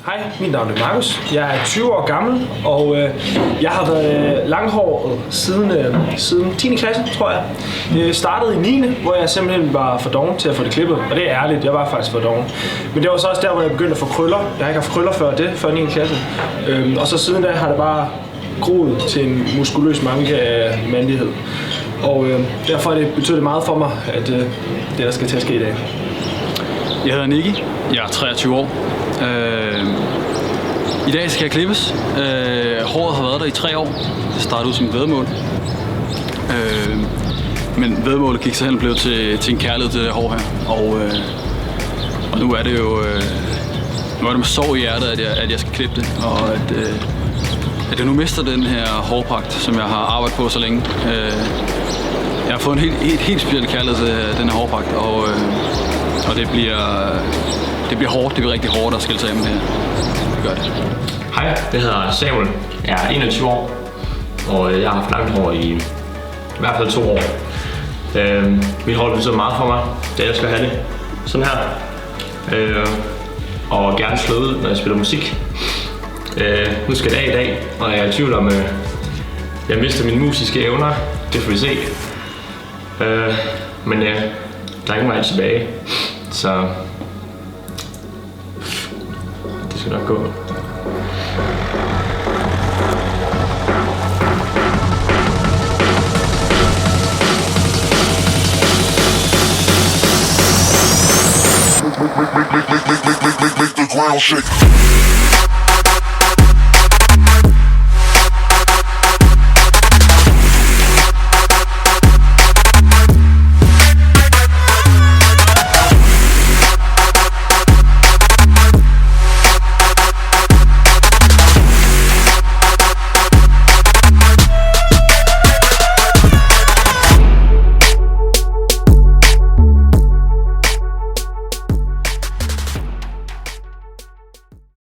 Hej, mit navn er Markus. Jeg er 20 år gammel, og jeg har været langhåret siden 10. klasse, tror jeg. Jeg startede i 9., hvor jeg simpelthen var for doven til at få det klippet. Og det er ærligt, jeg var faktisk for doven. Men det var så også der, hvor jeg begyndte at få krøller. Jeg har ikke haft krøller før 9. klasse. Og så siden da har det bare groet til en muskuløs manke af mandighed. Og derfor er det betydet meget for mig, at det der skal til at ske i dag. Jeg hedder Nicky. Jeg er 23 år. I dag skal jeg klippes. Håret har været der i 3 år. Det startede ud som et væddemål. Men væddemålet gik så hen og blev til en kærlighed til det hår her. Og nu er det jo med sorg i hjertet, at jeg skal klippe det. Og at jeg nu mister den her hårpragt, som jeg har arbejdet på så længe. Jeg har fået en helt speciel kærlighed til den her hårpragt. Og det bliver hårdt. Det bliver rigtig hårdt at skille sig af med det her. Det gør det. Hej, jeg hedder Samuel. Jeg er 21 år, og jeg har haft langt hår i hvert fald 2 år. Mit hår betyder meget for mig. Jeg elsker at have det sådan her. Og gerne slå ud, når jeg spiller musik. Nu skal det af i dag, og jeg er i tvivl om, jeg mister mine musiske evner. Det får vi se. Men der er ikke meget tilbage, så det skal nok gå. Make the ground shake.